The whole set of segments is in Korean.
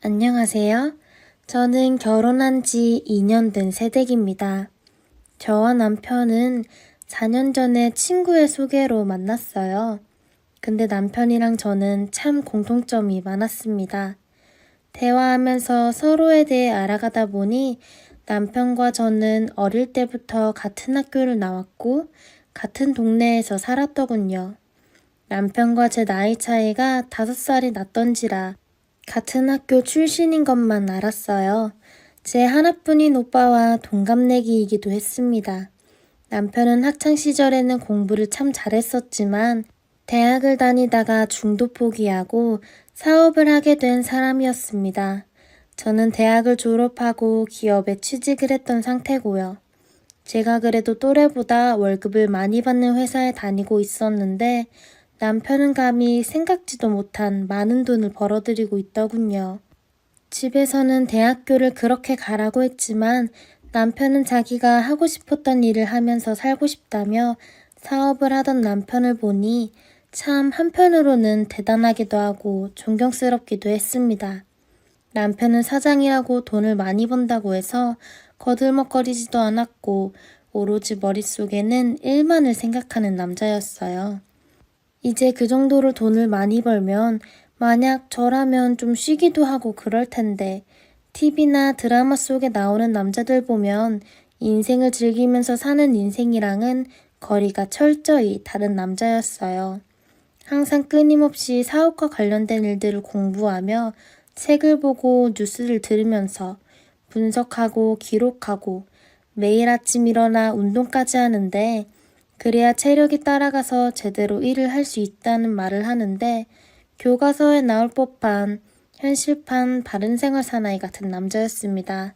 안녕하세요. 저는 결혼한 지 2년 된 새댁입니다. 저와 남편은 4년 전에 친구의 소개로 만났어요. 근데 남편이랑 저는 참 공통점이 많았습니다. 대화하면서 서로에 대해 알아가다 보니 남편과 저는 어릴 때부터 같은 학교를 나왔고 같은 동네에서 살았더군요. 남편과 제 나이 차이가 5살이 났던지라 같은 학교 출신인 것만 알았어요. 제 하나뿐인 오빠와 동갑내기이기도 했습니다. 남편은 학창시절에는 공부를 참 잘했었지만 대학을 다니다가 중도 포기하고 사업을 하게 된 사람이었습니다. 저는 대학을 졸업하고 기업에 취직을 했던 상태고요. 제가 그래도 또래보다 월급을 많이 받는 회사에 다니고 있었는데 남편은 감히 생각지도 못한 많은 돈을 벌어들이고 있더군요. 집에서는 대학교를 그렇게 가라고 했지만 남편은 자기가 하고 싶었던 일을 하면서 살고 싶다며 사업을 하던 남편을 보니 참 한편으로는 대단하기도 하고 존경스럽기도 했습니다. 남편은 사장이라고 돈을 많이 번다고 해서 거들먹거리지도 않았고 오로지 머릿속에는 일만을 생각하는 남자였어요. 이제 그 정도로 돈을 많이 벌면 만약 저라면 좀 쉬기도 하고 그럴 텐데 TV나 드라마 속에 나오는 남자들 보면 인생을 즐기면서 사는 인생이랑은 거리가 철저히 다른 남자였어요. 항상 끊임없이 사업과 관련된 일들을 공부하며 책을 보고 뉴스를 들으면서 분석하고 기록하고 매일 아침 일어나 운동까지 하는데 그래야 체력이 따라가서 제대로 일을 할 수 있다는 말을 하는데 교과서에 나올 법한 현실판 바른생활 사나이 같은 남자였습니다.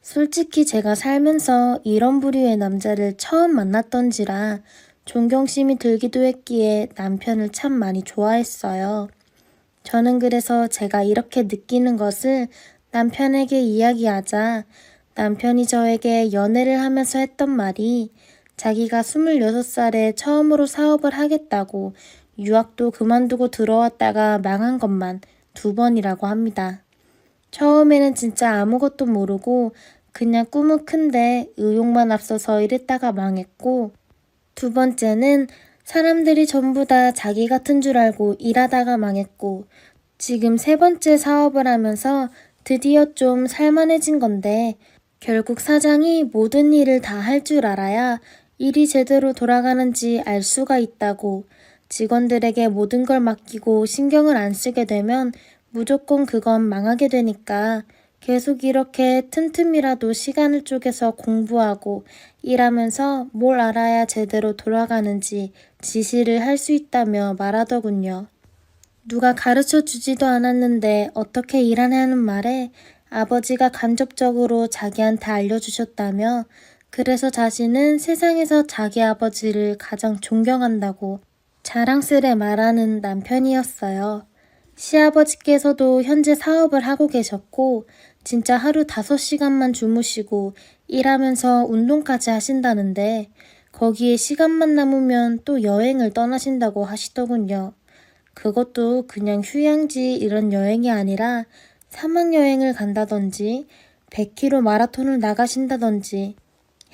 솔직히 제가 살면서 이런 부류의 남자를 처음 만났던지라 존경심이 들기도 했기에 남편을 참 많이 좋아했어요. 저는 그래서 제가 이렇게 느끼는 것을 남편에게 이야기하자 남편이 저에게 연애를 하면서 했던 말이 자기가 26살에 처음으로 사업을 하겠다고 유학도 그만두고 들어왔다가 망한 것만 2번이라고 합니다. 처음에는 진짜 아무것도 모르고 그냥 꿈은 큰데 의욕만 앞서서 이랬다가 망했고 2번째는 사람들이 전부 다 자기 같은 줄 알고 일하다가 망했고 지금 3번째 사업을 하면서 드디어 좀 살만해진 건데 결국 사장이 모든 일을 다 할 줄 알아야 일이 제대로 돌아가는지 알 수가 있다고 직원들에게 모든 걸 맡기고 신경을 안 쓰게 되면 무조건 그건 망하게 되니까 계속 이렇게 틈틈이라도 시간을 쪼개서 공부하고 일하면서 뭘 알아야 제대로 돌아가는지 지시를 할 수 있다며 말하더군요. 누가 가르쳐 주지도 않았는데 어떻게 일하냐는 말에 아버지가 간접적으로 자기한테 알려주셨다며 그래서 자신은 세상에서 자기 아버지를 가장 존경한다고 자랑스레 말하는 남편이었어요. 시아버지께서도 현재 사업을 하고 계셨고 진짜 하루 5시간만 주무시고 일하면서 운동까지 하신다는데 거기에 시간만 남으면 또 여행을 떠나신다고 하시더군요. 그것도 그냥 휴양지 이런 여행이 아니라 사막여행을 간다든지 100km 마라톤을 나가신다든지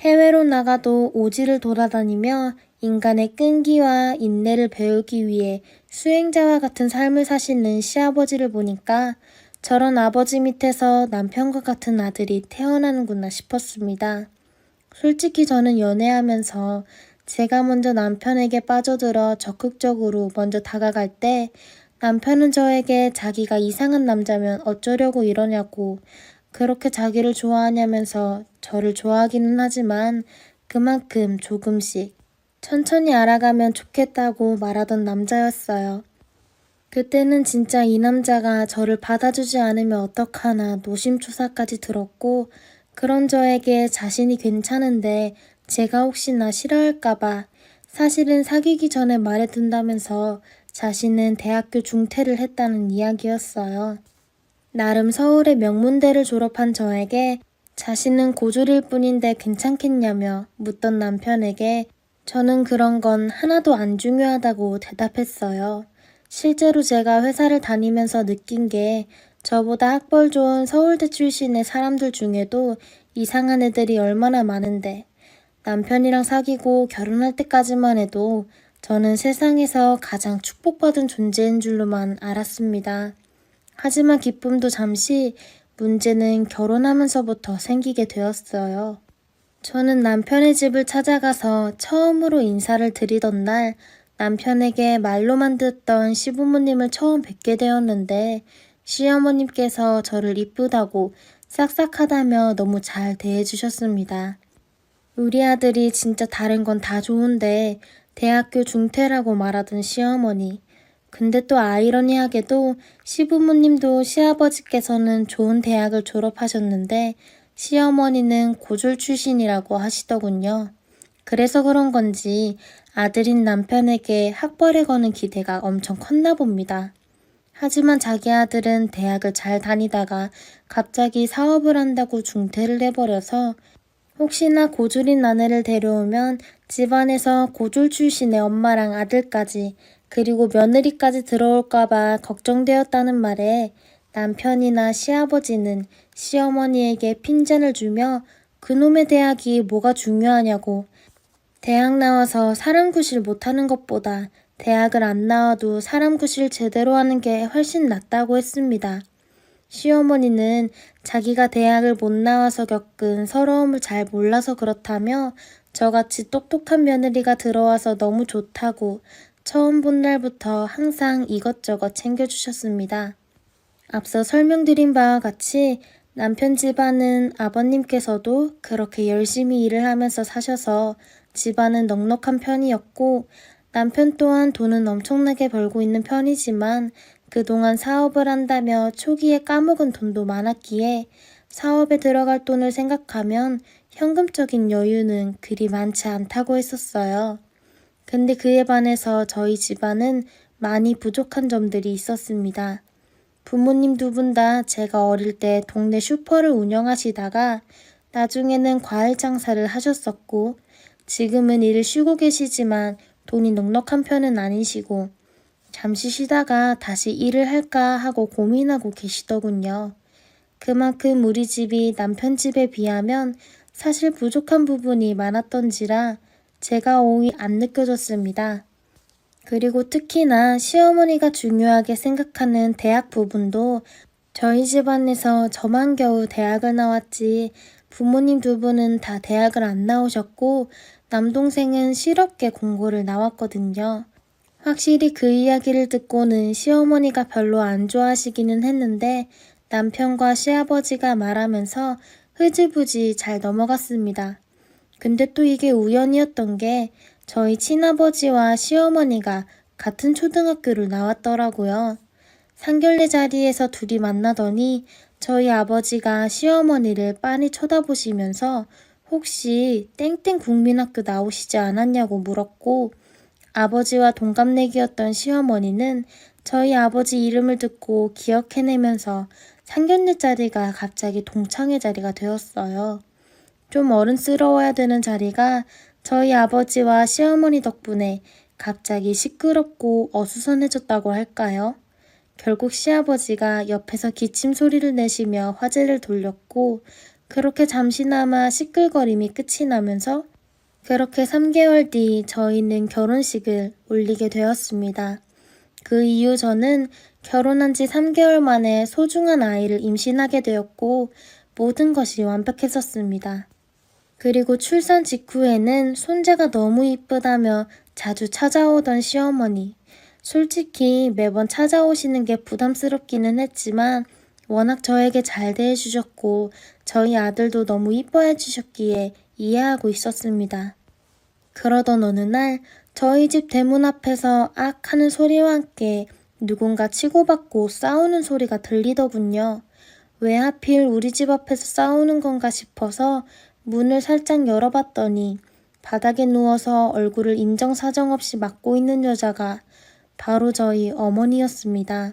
해외로 나가도 오지를 돌아다니며 인간의 끈기와 인내를 배우기 위해 수행자와 같은 삶을 사시는 시아버지를 보니까 저런 아버지 밑에서 남편과 같은 아들이 태어나는구나 싶었습니다. 솔직히 저는 연애하면서 제가 먼저 남편에게 빠져들어 적극적으로 먼저 다가갈 때 남편은 저에게 자기가 이상한 남자면 어쩌려고 이러냐고 그렇게 자기를 좋아하냐면서 저를 좋아하기는 하지만 그만큼 조금씩 천천히 알아가면 좋겠다고 말하던 남자였어요. 그때는 진짜 이 남자가 저를 받아주지 않으면 어떡하나 노심초사까지 들었고 그런 저에게 자신이 괜찮은데 제가 혹시나 싫어할까봐 사실은 사귀기 전에 말해둔다면서 자신은 대학교 중퇴를 했다는 이야기였어요. 나름 서울의 명문대를 졸업한 저에게 자신은 고졸일 뿐인데 괜찮겠냐며 묻던 남편에게 저는 그런 건 하나도 안 중요하다고 대답했어요. 실제로 제가 회사를 다니면서 느낀 게 저보다 학벌 좋은 서울대 출신의 사람들 중에도 이상한 애들이 얼마나 많은데 남편이랑 사귀고 결혼할 때까지만 해도 저는 세상에서 가장 축복받은 존재인 줄로만 알았습니다. 하지만 기쁨도 잠시, 문제는 결혼하면서부터 생기게 되었어요. 저는 남편의 집을 찾아가서 처음으로 인사를 드리던 날 남편에게 말로만 듣던 시부모님을 처음 뵙게 되었는데 시어머님께서 저를 이쁘다고 싹싹하다며 너무 잘 대해주셨습니다. 우리 아들이 진짜 다른 건 다 좋은데 대학교 중퇴라고 말하던 시어머니. 근데 또 아이러니하게도 시부모님도 시아버지께서는 좋은 대학을 졸업하셨는데 시어머니는 고졸 출신이라고 하시더군요. 그래서 그런 건지 아들인 남편에게 학벌에 거는 기대가 엄청 컸나 봅니다. 하지만 자기 아들은 대학을 잘 다니다가 갑자기 사업을 한다고 중퇴를 해버려서 혹시나 고졸인 아내를 데려오면 집안에서 고졸 출신의 엄마랑 아들까지 그리고 며느리까지 들어올까봐 걱정되었다는 말에 남편이나 시아버지는 시어머니에게 핀잔을 주며 그놈의 대학이 뭐가 중요하냐고 대학 나와서 사람 구실 못하는 것보다 대학을 안 나와도 사람 구실 제대로 하는 게 훨씬 낫다고 했습니다. 시어머니는 자기가 대학을 못 나와서 겪은 서러움을 잘 몰라서 그렇다며 저같이 똑똑한 며느리가 들어와서 너무 좋다고 처음 본 날부터 항상 이것저것 챙겨주셨습니다. 앞서 설명드린 바와 같이 남편 집안은 아버님께서도 그렇게 열심히 일을 하면서 사셔서 집안은 넉넉한 편이었고 남편 또한 돈은 엄청나게 벌고 있는 편이지만 그동안 사업을 한다며 초기에 까먹은 돈도 많았기에 사업에 들어갈 돈을 생각하면 현금적인 여유는 그리 많지 않다고 했었어요. 근데 그에 반해서 저희 집안은 많이 부족한 점들이 있었습니다. 부모님 두 분 다 제가 어릴 때 동네 슈퍼를 운영하시다가 나중에는 과일 장사를 하셨었고 지금은 일을 쉬고 계시지만 돈이 넉넉한 편은 아니시고 잠시 쉬다가 다시 일을 할까 하고 고민하고 계시더군요. 그만큼 우리 집이 남편 집에 비하면 사실 부족한 부분이 많았던지라 제가 오히 안 느껴졌습니다. 그리고 특히나 시어머니가 중요하게 생각하는 대학 부분도 저희 집안에서 저만 겨우 대학을 나왔지 부모님 두 분은 다 대학을 안 나오셨고 남동생은 실업계 공고를 나왔거든요. 확실히 그 이야기를 듣고는 시어머니가 별로 안 좋아하시기는 했는데 남편과 시아버지가 말하면서 흐지부지 잘 넘어갔습니다. 근데 또 이게 우연이었던 게 저희 친아버지와 시어머니가 같은 초등학교를 나왔더라고요. 상견례 자리에서 둘이 만나더니 저희 아버지가 시어머니를 빤히 쳐다보시면서 혹시 땡땡 국민학교 나오시지 않았냐고 물었고 아버지와 동갑내기였던 시어머니는 저희 아버지 이름을 듣고 기억해내면서 상견례 자리가 갑자기 동창회 자리가 되었어요. 좀 어른스러워야 되는 자리가 저희 아버지와 시어머니 덕분에 갑자기 시끄럽고 어수선해졌다고 할까요? 결국 시아버지가 옆에서 기침 소리를 내시며 화제를 돌렸고 그렇게 잠시나마 시끌거림이 끝이 나면서 그렇게 3개월 뒤 저희는 결혼식을 올리게 되었습니다. 그 이후 저는 결혼한 지 3개월 만에 소중한 아이를 임신하게 되었고 모든 것이 완벽했었습니다. 그리고 출산 직후에는 손자가 너무 이쁘다며 자주 찾아오던 시어머니. 솔직히 매번 찾아오시는 게 부담스럽기는 했지만 워낙 저에게 잘 대해주셨고 저희 아들도 너무 이뻐해 주셨기에 이해하고 있었습니다. 그러던 어느 날 저희 집 대문 앞에서 악 하는 소리와 함께 누군가 치고받고 싸우는 소리가 들리더군요. 왜 하필 우리 집 앞에서 싸우는 건가 싶어서 문을 살짝 열어봤더니 바닥에 누워서 얼굴을 인정사정 없이 막고 있는 여자가 바로 저희 어머니였습니다.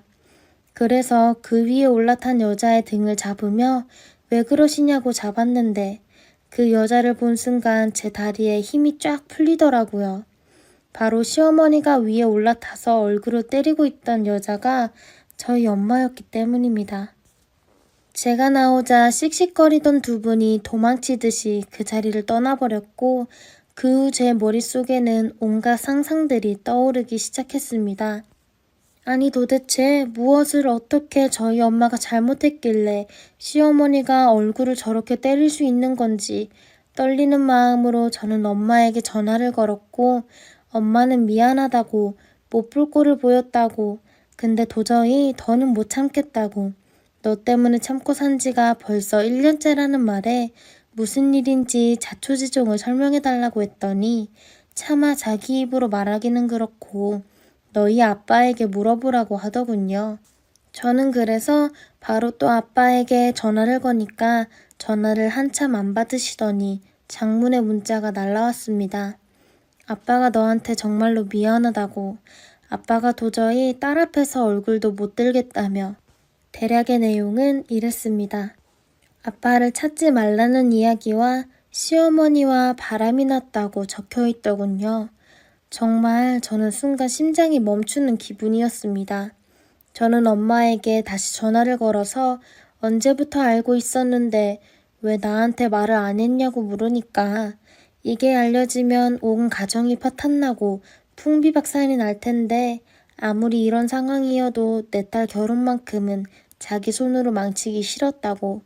그래서 그 위에 올라탄 여자의 등을 잡으며 왜 그러시냐고 잡았는데 그 여자를 본 순간 제 다리에 힘이 쫙 풀리더라고요. 바로 시어머니가 위에 올라타서 얼굴을 때리고 있던 여자가 저희 엄마였기 때문입니다. 제가 나오자 씩씩거리던 두 분이 도망치듯이 그 자리를 떠나버렸고 그 후 제 머릿속에는 온갖 상상들이 떠오르기 시작했습니다. 아니 도대체 무엇을 어떻게 저희 엄마가 잘못했길래 시어머니가 얼굴을 저렇게 때릴 수 있는 건지 떨리는 마음으로 저는 엄마에게 전화를 걸었고 엄마는 미안하다고 못 볼 꼴을 보였다고 근데 도저히 더는 못 참겠다고 너 때문에 참고 산 지가 벌써 1년째라는 말에 무슨 일인지 자초지종을 설명해달라고 했더니 차마 자기 입으로 말하기는 그렇고 너희 아빠에게 물어보라고 하더군요. 저는 그래서 바로 또 아빠에게 전화를 거니까 전화를 한참 안 받으시더니 장문의 문자가 날라왔습니다. 아빠가 너한테 정말로 미안하다고 아빠가 도저히 딸 앞에서 얼굴도 못 들겠다며 대략의 내용은 이랬습니다. 아빠를 찾지 말라는 이야기와 시어머니와 바람이 났다고 적혀있더군요. 정말 저는 순간 심장이 멈추는 기분이었습니다. 저는 엄마에게 다시 전화를 걸어서 언제부터 알고 있었는데 왜 나한테 말을 안 했냐고 물으니까 이게 알려지면 온 가정이 파탄나고 풍비박산이 날 텐데 아무리 이런 상황이어도 내 딸 결혼만큼은 자기 손으로 망치기 싫었다고.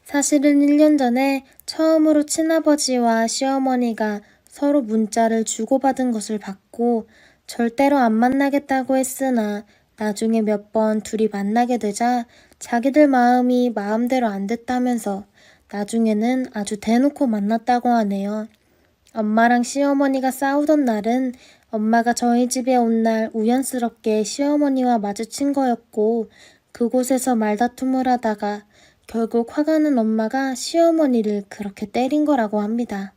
사실은 1년 전에 처음으로 친아버지와 시어머니가 서로 문자를 주고받은 것을 봤고 절대로 안 만나겠다고 했으나 나중에 몇 번 둘이 만나게 되자 자기들 마음이 마음대로 안 됐다면서 나중에는 아주 대놓고 만났다고 하네요. 엄마랑 시어머니가 싸우던 날은 엄마가 저희 집에 온 날 우연스럽게 시어머니와 마주친 거였고 그곳에서 말다툼을 하다가 결국 화가 난 엄마가 시어머니를 그렇게 때린 거라고 합니다.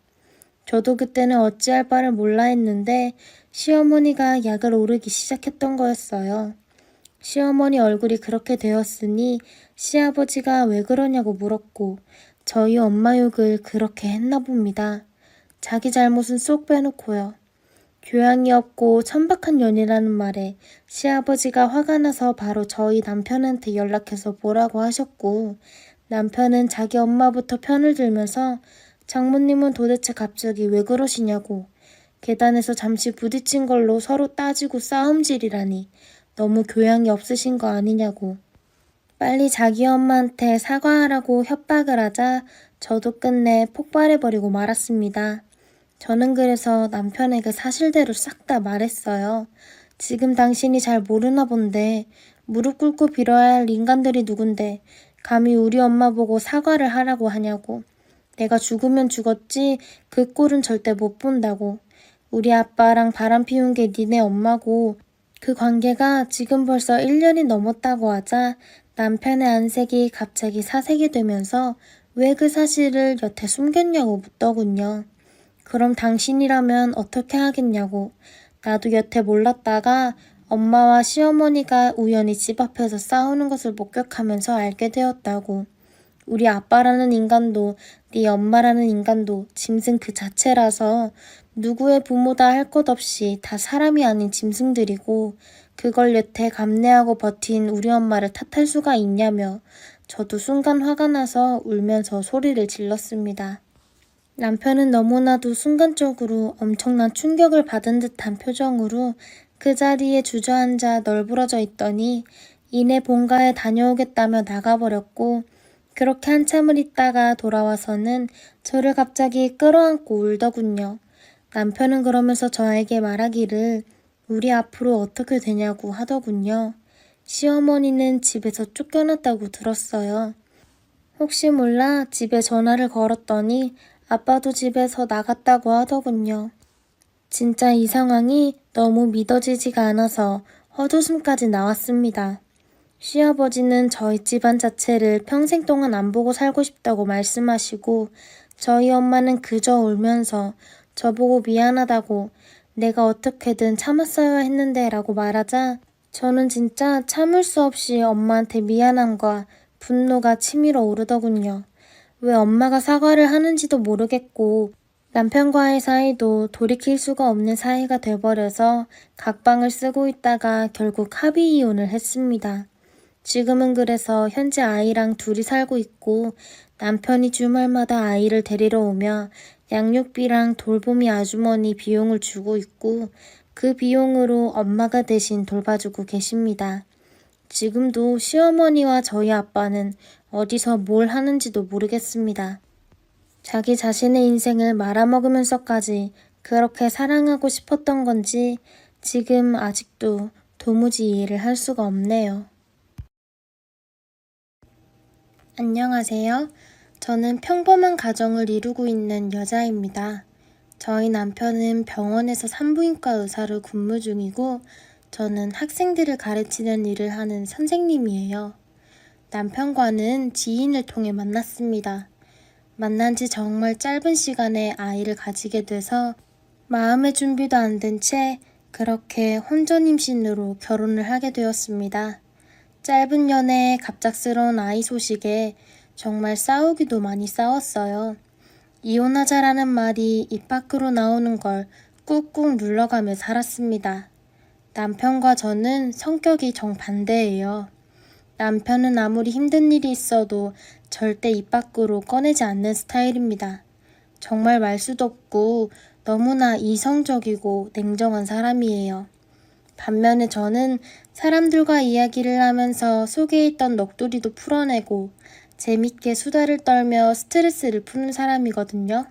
저도 그때는 어찌할 바를 몰라 했는데 시어머니가 약을 오르기 시작했던 거였어요. 시어머니 얼굴이 그렇게 되었으니 시아버지가 왜 그러냐고 물었고 저희 엄마 욕을 그렇게 했나 봅니다. 자기 잘못은 쏙 빼놓고요. 교양이 없고 천박한 년이라는 말에 시아버지가 화가 나서 바로 저희 남편한테 연락해서 뭐라고 하셨고 남편은 자기 엄마부터 편을 들면서 장모님은 도대체 갑자기 왜 그러시냐고 계단에서 잠시 부딪힌 걸로 서로 따지고 싸움질이라니 너무 교양이 없으신 거 아니냐고 빨리 자기 엄마한테 사과하라고 협박을 하자 저도 끝내 폭발해버리고 말았습니다. 저는 그래서 남편에게 사실대로 싹 다 말했어요. 지금 당신이 잘 모르나 본데 무릎 꿇고 빌어야 할 인간들이 누군데 감히 우리 엄마 보고 사과를 하라고 하냐고. 내가 죽으면 죽었지 그 꼴은 절대 못 본다고. 우리 아빠랑 바람 피운 게 니네 엄마고 그 관계가 지금 벌써 1년이 넘었다고 하자 남편의 안색이 갑자기 사색이 되면서 왜 그 사실을 여태 숨겼냐고 묻더군요. 그럼 당신이라면 어떻게 하겠냐고. 나도 여태 몰랐다가 엄마와 시어머니가 우연히 집 앞에서 싸우는 것을 목격하면서 알게 되었다고. 우리 아빠라는 인간도 네 엄마라는 인간도 짐승 그 자체라서 누구의 부모다 할 것 없이 다 사람이 아닌 짐승들이고 그걸 여태 감내하고 버틴 우리 엄마를 탓할 수가 있냐며 저도 순간 화가 나서 울면서 소리를 질렀습니다. 남편은 너무나도 순간적으로 엄청난 충격을 받은 듯한 표정으로 그 자리에 주저앉아 널브러져 있더니 이내 본가에 다녀오겠다며 나가버렸고 그렇게 한참을 있다가 돌아와서는 저를 갑자기 끌어안고 울더군요. 남편은 그러면서 저에게 말하기를 우리 앞으로 어떻게 되냐고 하더군요. 시어머니는 집에서 쫓겨났다고 들었어요. 혹시 몰라 집에 전화를 걸었더니 아빠도 집에서 나갔다고 하더군요. 진짜 이 상황이 너무 믿어지지가 않아서 헛웃음까지 나왔습니다. 시아버지는 저희 집안 자체를 평생 동안 안 보고 살고 싶다고 말씀하시고 저희 엄마는 그저 울면서 저보고 미안하다고 내가 어떻게든 참았어야 했는데 라고 말하자 저는 진짜 참을 수 없이 엄마한테 미안함과 분노가 치밀어 오르더군요. 왜 엄마가 사과를 하는지도 모르겠고 남편과의 사이도 돌이킬 수가 없는 사이가 돼버려서 각방을 쓰고 있다가 결국 합의 이혼을 했습니다. 지금은 그래서 현재 아이랑 둘이 살고 있고 남편이 주말마다 아이를 데리러 오며 양육비랑 돌보미 아주머니 비용을 주고 있고 그 비용으로 엄마가 대신 돌봐주고 계십니다. 지금도 시어머니와 저희 아빠는 어디서 뭘 하는지도 모르겠습니다. 자기 자신의 인생을 말아먹으면서까지 그렇게 사랑하고 싶었던 건지 지금 아직도 도무지 이해를 할 수가 없네요. 안녕하세요. 저는 평범한 가정을 이루고 있는 여자입니다. 저희 남편은 병원에서 산부인과 의사로 근무 중이고 저는 학생들을 가르치는 일을 하는 선생님이에요. 남편과는 지인을 통해 만났습니다. 만난 지 정말 짧은 시간에 아이를 가지게 돼서 마음의 준비도 안 된 채 그렇게 혼전 임신으로 결혼을 하게 되었습니다. 짧은 연애에 갑작스러운 아이 소식에 정말 싸우기도 많이 싸웠어요. 이혼하자라는 말이 입 밖으로 나오는 걸 꾹꾹 눌러가며 살았습니다. 남편과 저는 성격이 정반대예요. 남편은 아무리 힘든 일이 있어도 절대 입 밖으로 꺼내지 않는 스타일입니다. 정말 말수도 없고 너무나 이성적이고 냉정한 사람이에요. 반면에 저는 사람들과 이야기를 하면서 속에 있던 넋두리도 풀어내고 재밌게 수다를 떨며 스트레스를 푸는 사람이거든요.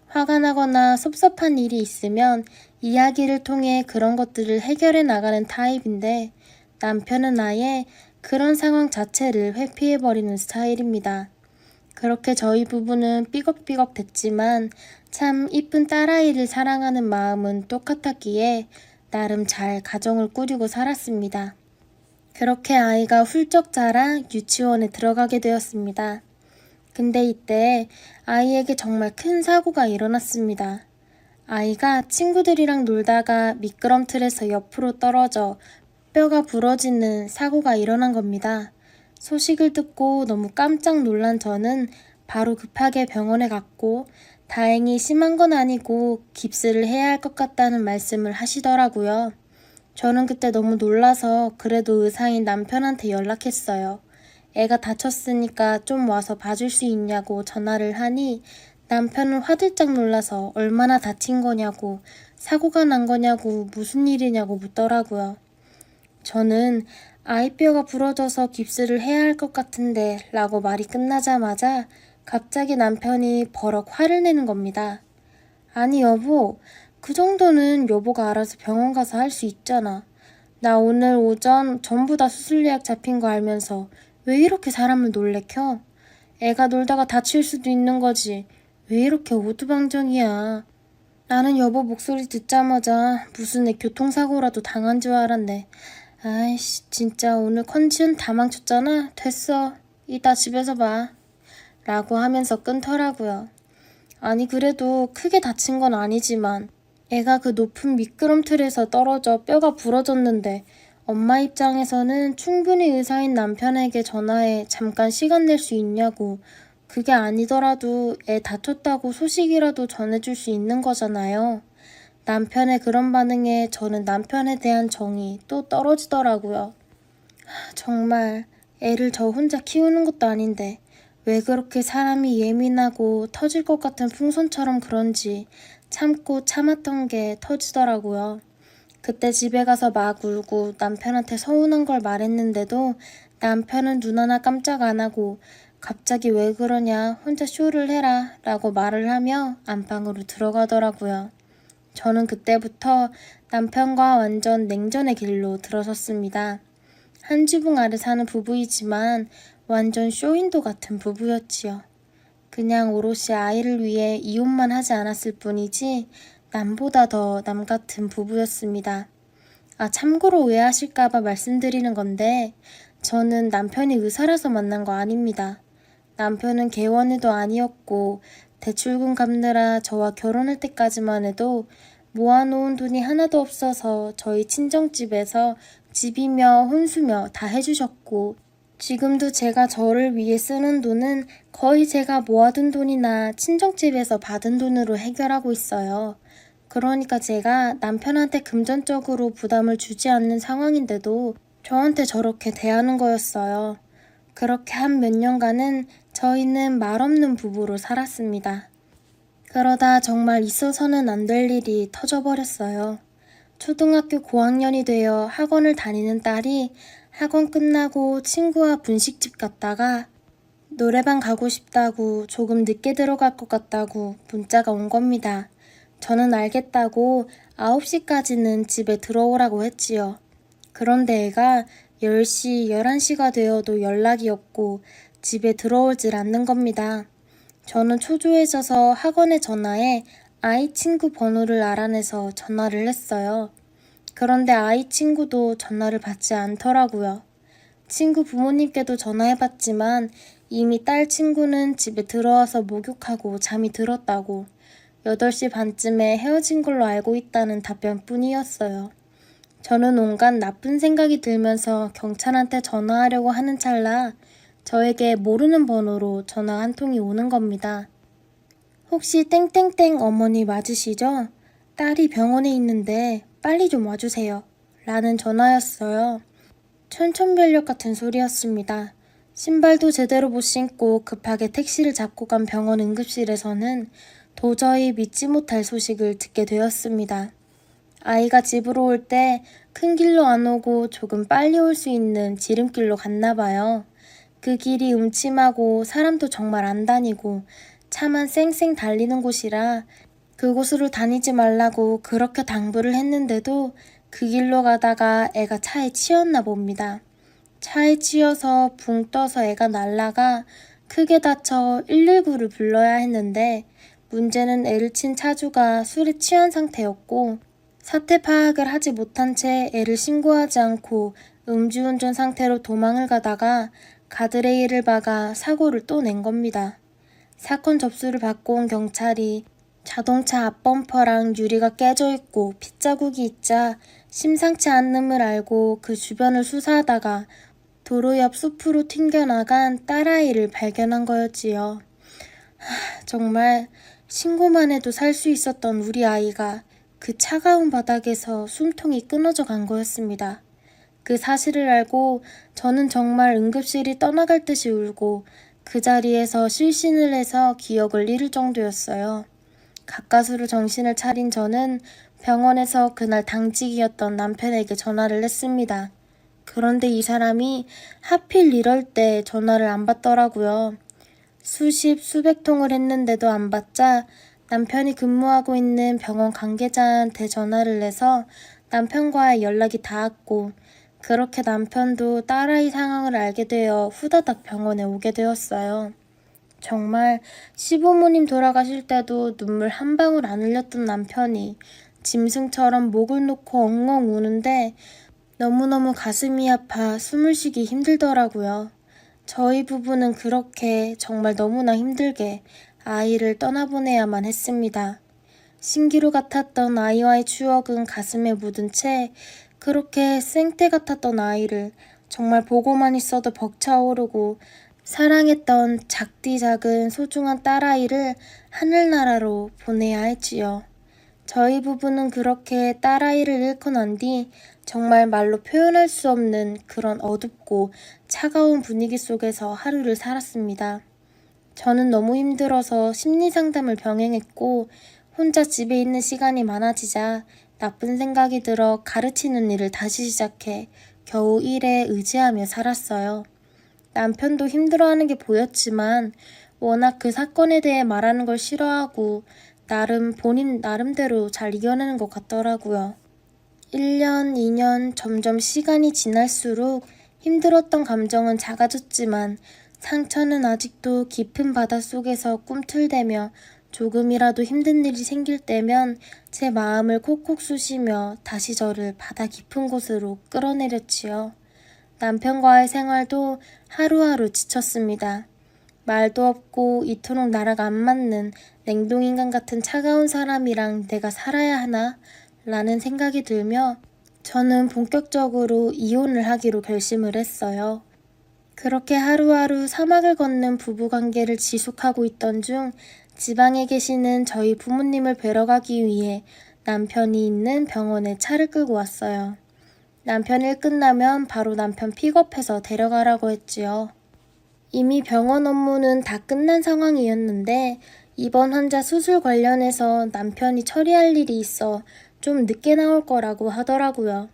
화가 나거나 섭섭한 일이 있으면 이야기를 통해 그런 것들을 해결해 나가는 타입인데 남편은 아예 그런 상황 자체를 회피해버리는 스타일입니다. 그렇게 저희 부부는 삐걱삐걱 됐지만 참 이쁜 딸아이를 사랑하는 마음은 똑같았기에 나름 잘 가정을 꾸리고 살았습니다. 그렇게 아이가 훌쩍 자라 유치원에 들어가게 되었습니다. 근데 이때 아이에게 정말 큰 사고가 일어났습니다. 아이가 친구들이랑 놀다가 미끄럼틀에서 옆으로 떨어져 뼈가 부러지는 사고가 일어난 겁니다. 소식을 듣고 너무 깜짝 놀란 저는 바로 급하게 병원에 갔고 다행히 심한 건 아니고 깁스를 해야 할 것 같다는 말씀을 하시더라고요. 저는 그때 너무 놀라서 그래도 의사인 남편한테 연락했어요. 애가 다쳤으니까 좀 와서 봐줄 수 있냐고 전화를 하니 남편은 화들짝 놀라서 얼마나 다친 거냐고 사고가 난 거냐고 무슨 일이냐고 묻더라고요. 저는 아이 뼈가 부러져서 깁스를 해야 할 것 같은데 라고 말이 끝나자마자 갑자기 남편이 버럭 화를 내는 겁니다. 아니 여보, 그 정도는 여보가 알아서 병원 가서 할 수 있잖아. 나 오늘 오전 전부 다 수술 예약 잡힌 거 알면서 왜 이렇게 사람을 놀래켜? 애가 놀다가 다칠 수도 있는 거지. 왜 이렇게 오두방정이야. 나는 여보 목소리 듣자마자 무슨 애 교통사고라도 당한 줄 알았네. 아이씨, 진짜 오늘 컨디션 다 망쳤잖아. 됐어. 이따 집에서 봐. 라고 하면서 끊더라고요. 아니 그래도 크게 다친 건 아니지만 애가 그 높은 미끄럼틀에서 떨어져 뼈가 부러졌는데 엄마 입장에서는 충분히 의사인 남편에게 전화해 잠깐 시간 낼 수 있냐고 그게 아니더라도 애 다쳤다고 소식이라도 전해줄 수 있는 거잖아요. 남편의 그런 반응에 저는 남편에 대한 정이 또 떨어지더라고요. 정말 애를 저 혼자 키우는 것도 아닌데 왜 그렇게 사람이 예민하고 터질 것 같은 풍선처럼 그런지 참고 참았던 게 터지더라고요. 그때 집에 가서 막 울고 남편한테 서운한 걸 말했는데도 남편은 눈 하나 깜짝 안 하고 갑자기 왜 그러냐 혼자 쇼를 해라 라고 말을 하며 안방으로 들어가더라고요. 저는 그때부터 남편과 완전 냉전의 길로 들어섰습니다. 한 지붕 아래 사는 부부이지만 완전 쇼윈도 같은 부부였지요. 그냥 오롯이 아이를 위해 이혼만 하지 않았을 뿐이지 남보다 더 남 같은 부부였습니다. 참고로 오해하실까봐 말씀드리는 건데 저는 남편이 의사라서 만난 거 아닙니다. 남편은 개원해도 아니었고 대출금 갚느라 저와 결혼할 때까지만 해도 모아놓은 돈이 하나도 없어서 저희 친정집에서 집이며 혼수며 다 해주셨고 지금도 제가 저를 위해 쓰는 돈은 거의 제가 모아둔 돈이나 친정집에서 받은 돈으로 해결하고 있어요. 그러니까 제가 남편한테 금전적으로 부담을 주지 않는 상황인데도 저한테 저렇게 대하는 거였어요. 그렇게 한 몇 년간은 저희는 말없는 부부로 살았습니다. 그러다 정말 있어서는 안 될 일이 터져버렸어요. 초등학교 고학년이 되어 학원을 다니는 딸이 학원 끝나고 친구와 분식집 갔다가 노래방 가고 싶다고 조금 늦게 들어갈 것 같다고 문자가 온 겁니다. 저는 알겠다고 9시까지는 집에 들어오라고 했지요. 그런데 애가 10시, 11시가 되어도 연락이 없고 집에 들어오질 않는 겁니다. 저는 초조해져서 학원에 전화해 아이 친구 번호를 알아내서 전화를 했어요. 그런데 아이 친구도 전화를 받지 않더라고요. 친구 부모님께도 전화해봤지만 이미 딸 친구는 집에 들어와서 목욕하고 잠이 들었다고 8시 반쯤에 헤어진 걸로 알고 있다는 답변뿐이었어요. 저는 온갖 나쁜 생각이 들면서 경찰한테 전화하려고 하는 찰나 저에게 모르는 번호로 전화 한 통이 오는 겁니다. 혹시 땡땡땡 어머니 맞으시죠? 딸이 병원에 있는데 빨리 좀 와주세요. 라는 전화였어요. 천천별력 같은 소리였습니다. 신발도 제대로 못 신고 급하게 택시를 잡고 간 병원 응급실에서는 도저히 믿지 못할 소식을 듣게 되었습니다. 아이가 집으로 올 때 큰 길로 안 오고 조금 빨리 올 수 있는 지름길로 갔나 봐요. 그 길이 음침하고 사람도 정말 안 다니고 차만 쌩쌩 달리는 곳이라 그곳으로 다니지 말라고 그렇게 당부를 했는데도 그 길로 가다가 애가 차에 치였나 봅니다. 차에 치여서 붕 떠서 애가 날아가 크게 다쳐 119를 불러야 했는데 문제는 애를 친 차주가 술에 취한 상태였고 사태 파악을 하지 못한 채 애를 신고하지 않고 음주운전 상태로 도망을 가다가 가드레일을 박아 사고를 또 낸 겁니다. 사건 접수를 받고 온 경찰이 자동차 앞범퍼랑 유리가 깨져 있고 핏자국이 있자 심상치 않음을 알고 그 주변을 수사하다가 도로 옆 숲으로 튕겨나간 딸아이를 발견한 거였지요. 정말 신고만 해도 살 수 있었던 우리 아이가 그 차가운 바닥에서 숨통이 끊어져 간 거였습니다. 그 사실을 알고 저는 정말 응급실이 떠나갈 듯이 울고 그 자리에서 실신을 해서 기억을 잃을 정도였어요. 가까스로 정신을 차린 저는 병원에서 그날 당직이었던 남편에게 전화를 했습니다. 그런데 이 사람이 하필 이럴 때 전화를 안 받더라고요. 수십, 수백 통을 했는데도 안 받자 남편이 근무하고 있는 병원 관계자한테 전화를 해서 남편과의 연락이 닿았고 그렇게 남편도 딸아이 상황을 알게 되어 후다닥 병원에 오게 되었어요. 정말 시부모님 돌아가실 때도 눈물 한 방울 안 흘렸던 남편이 짐승처럼 목을 놓고 엉엉 우는데 너무너무 가슴이 아파 숨을 쉬기 힘들더라고요. 저희 부부는 그렇게 정말 너무나 힘들게 아이를 떠나보내야만 했습니다. 신기루 같았던 아이와의 추억은 가슴에 묻은 채 그렇게 생떼 같았던 아이를 정말 보고만 있어도 벅차오르고 사랑했던 작디 작은 소중한 딸아이를 하늘나라로 보내야 했지요. 저희 부부는 그렇게 딸아이를 잃고 난 뒤 정말 말로 표현할 수 없는 그런 어둡고 차가운 분위기 속에서 하루를 살았습니다. 저는 너무 힘들어서 심리상담을 병행했고 혼자 집에 있는 시간이 많아지자 나쁜 생각이 들어 가르치는 일을 다시 시작해 겨우 일에 의지하며 살았어요. 남편도 힘들어하는 게 보였지만 워낙 그 사건에 대해 말하는 걸 싫어하고 본인 나름대로 잘 이겨내는 것 같더라고요. 1년, 2년 점점 시간이 지날수록 힘들었던 감정은 작아졌지만 상처는 아직도 깊은 바닷속에서 꿈틀대며 조금이라도 힘든 일이 생길 때면 제 마음을 콕콕 쑤시며 다시 저를 바다 깊은 곳으로 끌어내렸지요. 남편과의 생활도 하루하루 지쳤습니다. 말도 없고 이토록 나랑 안 맞는 냉동인간 같은 차가운 사람이랑 내가 살아야 하나? 라는 생각이 들며 저는 본격적으로 이혼을 하기로 결심을 했어요. 그렇게 하루하루 사막을 걷는 부부관계를 지속하고 있던 중 지방에 계시는 저희 부모님을 뵈러 가기 위해 남편이 있는 병원에 차를 끌고 왔어요. 남편 일 끝나면 바로 남편 픽업해서 데려가라고 했지요. 이미 병원 업무는 다 끝난 상황이었는데 이번 환자 수술 관련해서 남편이 처리할 일이 있어 좀 늦게 나올 거라고 하더라고요.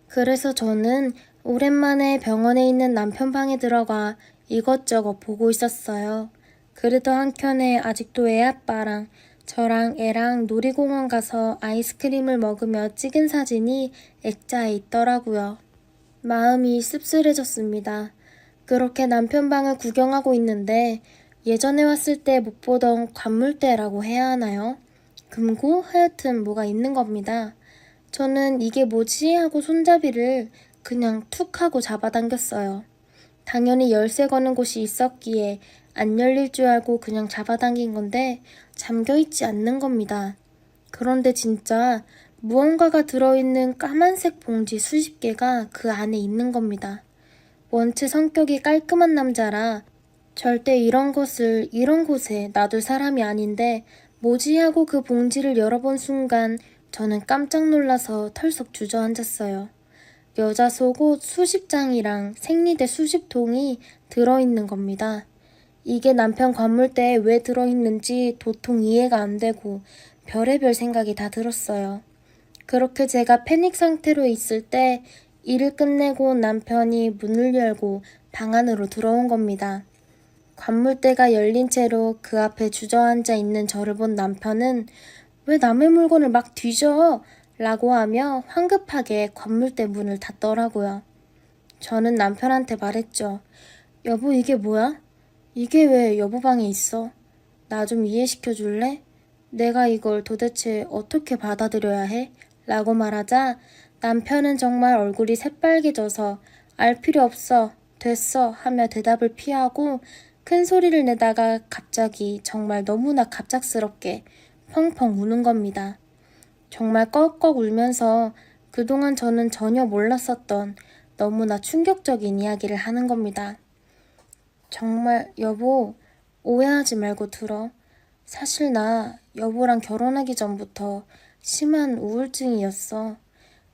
그래서 저는 오랜만에 병원에 있는 남편 방에 들어가 이것저것 보고 있었어요. 그래도 한켠에 아직도 애 아빠랑 저랑 애랑 놀이공원 가서 아이스크림을 먹으며 찍은 사진이 액자에 있더라고요. 마음이 씁쓸해졌습니다. 그렇게 남편 방을 구경하고 있는데 예전에 왔을 때 못 보던 관물대라고 해야 하나요? 금고? 하여튼 뭐가 있는 겁니다. 저는 이게 뭐지? 하고 손잡이를 그냥 툭 하고 잡아당겼어요. 당연히 열쇠 거는 곳이 있었기에 안 열릴 줄 알고 그냥 잡아당긴 건데 잠겨있지 않는 겁니다. 그런데 진짜 무언가가 들어있는 까만색 봉지 수십 개가 그 안에 있는 겁니다. 원체 성격이 깔끔한 남자라 절대 이런 곳에 놔둘 사람이 아닌데 뭐지 하고 그 봉지를 열어본 순간 저는 깜짝 놀라서 털썩 주저앉았어요. 여자 속옷 수십 장이랑 생리대 수십 통이 들어있는 겁니다. 이게 남편 관물대에 왜 들어있는지 도통 이해가 안 되고 별의별 생각이 다 들었어요. 그렇게 제가 패닉 상태로 있을 때 일을 끝내고 남편이 문을 열고 방 안으로 들어온 겁니다. 관물대가 열린 채로 그 앞에 주저앉아 있는 저를 본 남편은 왜 남의 물건을 막 뒤져? 라고 하며 황급하게 관물대 문을 닫더라고요. 저는 남편한테 말했죠. 여보, 이게 뭐야? 이게 왜 여보 방에 있어? 나 좀 이해시켜 줄래? 내가 이걸 도대체 어떻게 받아들여야 해? 라고 말하자 남편은 정말 얼굴이 새빨개져서 알 필요 없어, 됐어 하며 대답을 피하고 큰 소리를 내다가 갑자기 정말 너무나 갑작스럽게 펑펑 우는 겁니다. 정말 꺽꺽 울면서 그동안 저는 전혀 몰랐었던 너무나 충격적인 이야기를 하는 겁니다. 정말 여보, 오해하지 말고 들어. 사실 나 여보랑 결혼하기 전부터 심한 우울증이었어.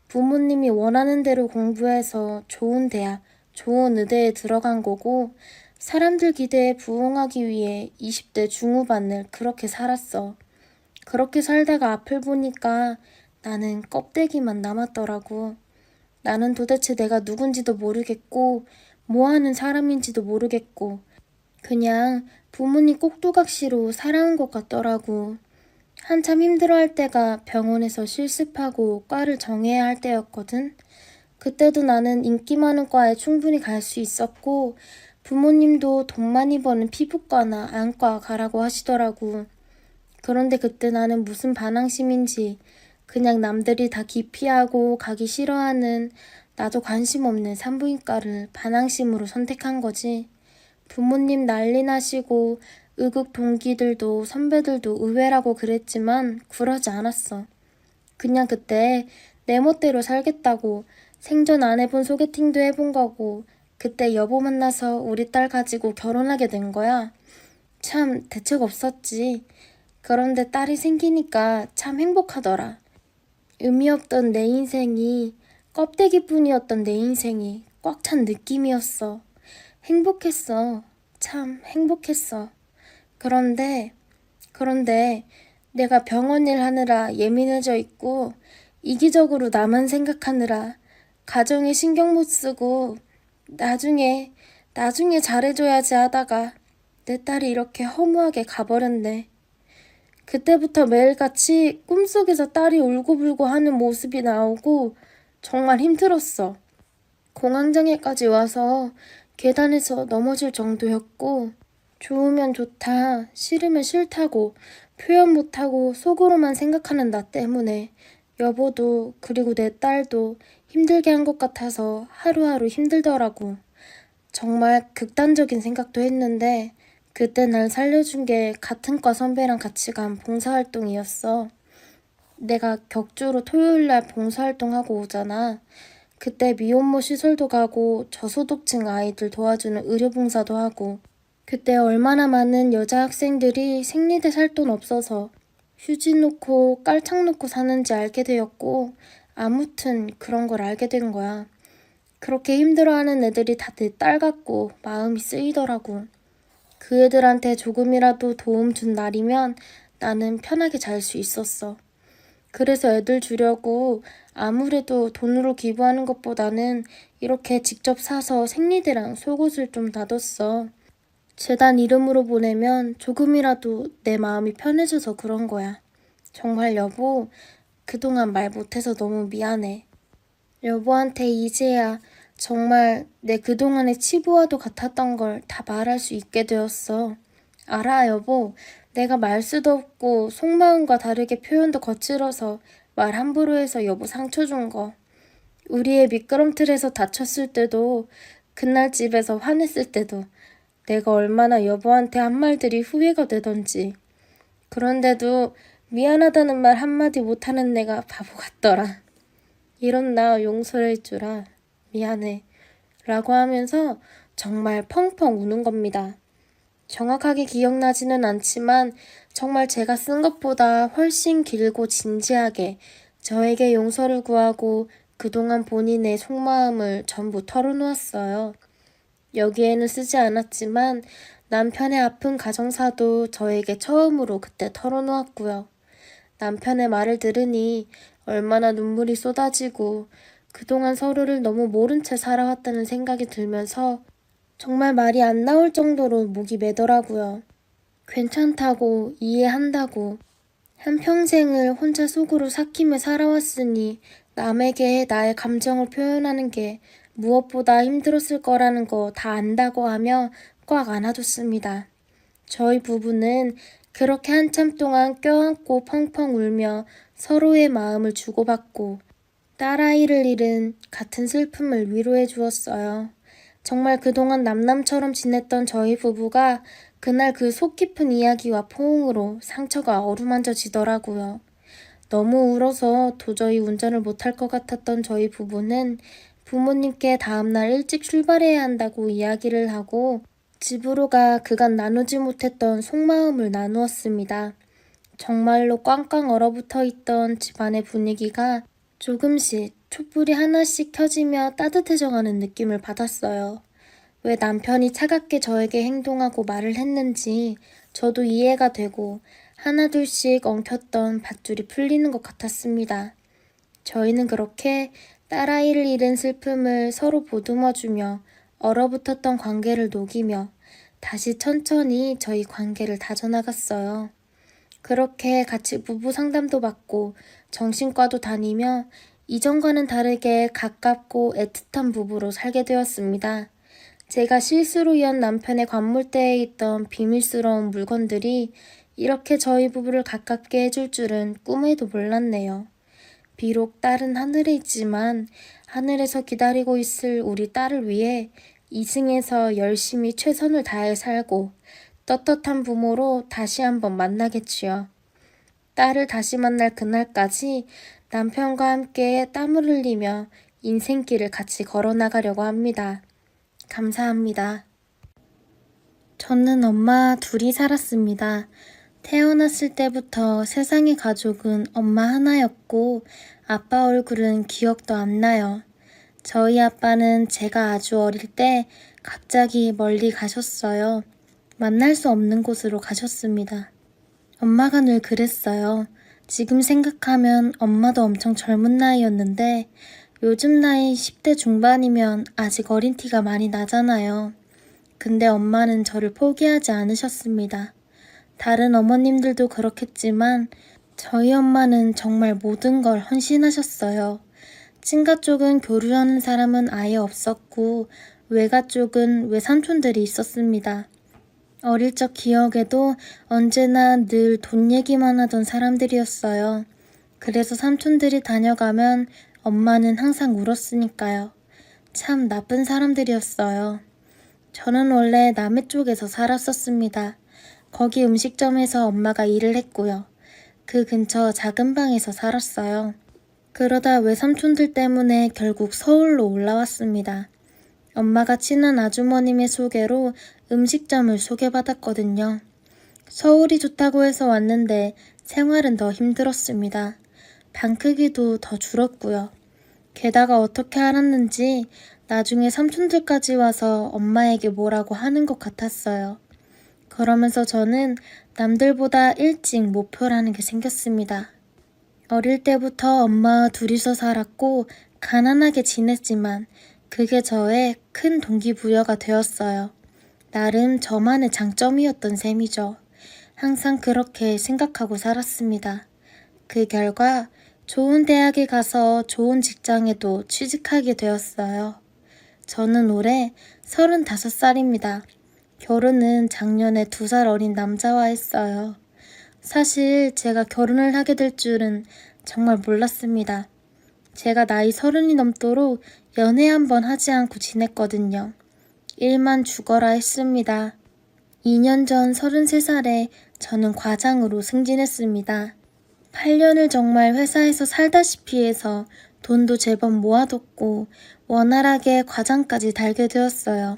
부모님이 원하는 대로 공부해서 좋은 대학, 좋은 의대에 들어간 거고 사람들 기대에 부응하기 위해 20대 중후반을 그렇게 살았어. 그렇게 살다가 앞을 보니까 나는 껍데기만 남았더라고. 나는 도대체 내가 누군지도 모르겠고 뭐 하는 사람인지도 모르겠고 그냥 부모님 꼭두각시로 살아온 것 같더라고. 한참 힘들어할 때가 병원에서 실습하고 과를 정해야 할 때였거든. 그때도 나는 인기 많은 과에 충분히 갈 수 있었고 부모님도 돈 많이 버는 피부과나 안과 가라고 하시더라고. 그런데 그때 나는 무슨 반항심인지 그냥 남들이 다 기피하고 가기 싫어하는 나도 관심 없는 산부인과를 반항심으로 선택한 거지. 부모님 난리 나시고 의극 동기들도 선배들도 의외라고 그랬지만 그러지 않았어. 그냥 그때 내 멋대로 살겠다고 생전 안 해본 소개팅도 해본 거고 그때 여보 만나서 우리 딸 가지고 결혼하게 된 거야. 참 대책 없었지. 그런데 딸이 생기니까 참 행복하더라. 의미 없던 내 인생이 껍데기뿐이었던 내 인생이 꽉 찬 느낌이었어. 행복했어. 참 행복했어. 그런데 내가 병원 일 하느라 예민해져 있고 이기적으로 나만 생각하느라 가정에 신경 못 쓰고 나중에 잘해줘야지 하다가 내 딸이 이렇게 허무하게 가버렸네. 그때부터 매일같이 꿈속에서 딸이 울고불고 하는 모습이 나오고 정말 힘들었어. 공황장애까지 와서 계단에서 넘어질 정도였고 좋으면 좋다, 싫으면 싫다고 표현 못하고 속으로만 생각하는 나 때문에 여보도 그리고 내 딸도 힘들게 한 것 같아서 하루하루 힘들더라고. 정말 극단적인 생각도 했는데 그때 날 살려준 게 같은 과 선배랑 같이 간 봉사활동이었어. 내가 격주로 토요일날 봉사활동하고 오잖아. 그때 미혼모 시설도 가고 저소득층 아이들 도와주는 의료봉사도 하고 그때 얼마나 많은 여자 학생들이 생리대 살 돈 없어서 휴지 놓고 깔창 놓고 사는지 알게 되었고 아무튼 그런 걸 알게 된 거야. 그렇게 힘들어하는 애들이 다 내 딸 같고 마음이 쓰이더라고. 그 애들한테 조금이라도 도움 준 날이면 나는 편하게 잘 수 있었어. 그래서 애들 주려고 아무래도 돈으로 기부하는 것보다는 이렇게 직접 사서 생리대랑 속옷을 좀 놔뒀어. 재단 이름으로 보내면 조금이라도 내 마음이 편해져서 그런 거야. 정말 여보, 그동안 말 못해서 너무 미안해. 여보한테 이제야 정말 내 그동안의 치부와도 같았던 걸 다 말할 수 있게 되었어. 알아, 여보. 내가 말 수도 없고 속마음과 다르게 표현도 거칠어서 말 함부로 해서 여보 상처 준 거. 우리의 미끄럼틀에서 다쳤을 때도, 그날 집에서 화냈을 때도 내가 얼마나 여보한테 한 말들이 후회가 되던지. 그런데도 미안하다는 말 한마디 못하는 내가 바보 같더라. 이런 나 용서해 주라. 미안해. 라고 하면서 정말 펑펑 우는 겁니다. 정확하게 기억나지는 않지만 정말 제가 쓴 것보다 훨씬 길고 진지하게 저에게 용서를 구하고 그동안 본인의 속마음을 전부 털어놓았어요. 여기에는 쓰지 않았지만 남편의 아픈 가정사도 저에게 처음으로 그때 털어놓았고요. 남편의 말을 들으니 얼마나 눈물이 쏟아지고 그동안 서로를 너무 모른 채 살아왔다는 생각이 들면서 정말 말이 안 나올 정도로 목이 메더라고요. 괜찮다고, 이해한다고, 한평생을 혼자 속으로 삭히며 살아왔으니 남에게 나의 감정을 표현하는 게 무엇보다 힘들었을 거라는 거 다 안다고 하며 꽉 안아줬습니다. 저희 부부는 그렇게 한참 동안 껴안고 펑펑 울며 서로의 마음을 주고받고 딸아이를 잃은 같은 슬픔을 위로해 주었어요. 정말 그동안 남남처럼 지냈던 저희 부부가 그날 그 속 깊은 이야기와 포옹으로 상처가 어루만져지더라고요. 너무 울어서 도저히 운전을 못할 것 같았던 저희 부부는 부모님께 다음날 일찍 출발해야 한다고 이야기를 하고 집으로 가 그간 나누지 못했던 속마음을 나누었습니다. 정말로 꽝꽝 얼어붙어 있던 집안의 분위기가 조금씩 촛불이 하나씩 켜지며 따뜻해져가는 느낌을 받았어요. 왜 남편이 차갑게 저에게 행동하고 말을 했는지 저도 이해가 되고 하나둘씩 엉켰던 밧줄이 풀리는 것 같았습니다. 저희는 그렇게 딸아이를 잃은 슬픔을 서로 보듬어주며 얼어붙었던 관계를 녹이며 다시 천천히 저희 관계를 다져나갔어요. 그렇게 같이 부부 상담도 받고 정신과도 다니며 이전과는 다르게 가깝고 애틋한 부부로 살게 되었습니다. 제가 실수로 이은 남편의 관물대에 있던 비밀스러운 물건들이 이렇게 저희 부부를 가깝게 해줄 줄은 꿈에도 몰랐네요. 비록 딸은 하늘에 있지만 하늘에서 기다리고 있을 우리 딸을 위해 이승에서 열심히 최선을 다해 살고 떳떳한 부모로 다시 한번 만나겠지요. 딸을 다시 만날 그날까지 남편과 함께 땀을 흘리며 인생길을 같이 걸어나가려고 합니다. 감사합니다. 저는 엄마 둘이 살았습니다. 태어났을 때부터 세상의 가족은 엄마 하나였고 아빠 얼굴은 기억도 안 나요. 저희 아빠는 제가 아주 어릴 때 갑자기 멀리 가셨어요. 만날 수 없는 곳으로 가셨습니다. 엄마가 늘 그랬어요. 지금 생각하면 엄마도 엄청 젊은 나이였는데 요즘 나이 10대 중반이면 아직 어린 티가 많이 나잖아요. 근데 엄마는 저를 포기하지 않으셨습니다. 다른 어머님들도 그렇겠지만 저희 엄마는 정말 모든 걸 헌신하셨어요. 친가 쪽은 교류하는 사람은 아예 없었고 외가 쪽은 외삼촌들이 있었습니다. 어릴 적 기억에도 언제나 늘 돈 얘기만 하던 사람들이었어요. 그래서 삼촌들이 다녀가면 엄마는 항상 울었으니까요. 참 나쁜 사람들이었어요. 저는 원래 남해 쪽에서 살았었습니다. 거기 음식점에서 엄마가 일을 했고요. 그 근처 작은 방에서 살았어요. 그러다 외삼촌들 때문에 결국 서울로 올라왔습니다. 엄마가 친한 아주머님의 소개로 음식점을 소개받았거든요. 서울이 좋다고 해서 왔는데 생활은 더 힘들었습니다. 방 크기도 더 줄었고요. 게다가 어떻게 알았는지 나중에 삼촌들까지 와서 엄마에게 뭐라고 하는 것 같았어요. 그러면서 저는 남들보다 일찍 목표라는 게 생겼습니다. 어릴 때부터 엄마와 둘이서 살았고 가난하게 지냈지만 그게 저의 큰 동기부여가 되었어요. 나름 저만의 장점이었던 셈이죠. 항상 그렇게 생각하고 살았습니다. 그 결과 좋은 대학에 가서 좋은 직장에도 취직하게 되었어요. 저는 올해 35살입니다. 결혼은 작년에 2살 어린 남자와 했어요. 사실 제가 결혼을 하게 될 줄은 정말 몰랐습니다. 제가 나이 30이 넘도록 연애 한번 하지 않고 지냈거든요. 일만 죽어라 했습니다. 2년 전 33살에 저는 과장으로 승진했습니다. 8년을 정말 회사에서 살다시피 해서 돈도 제법 모아뒀고 원활하게 과장까지 달게 되었어요.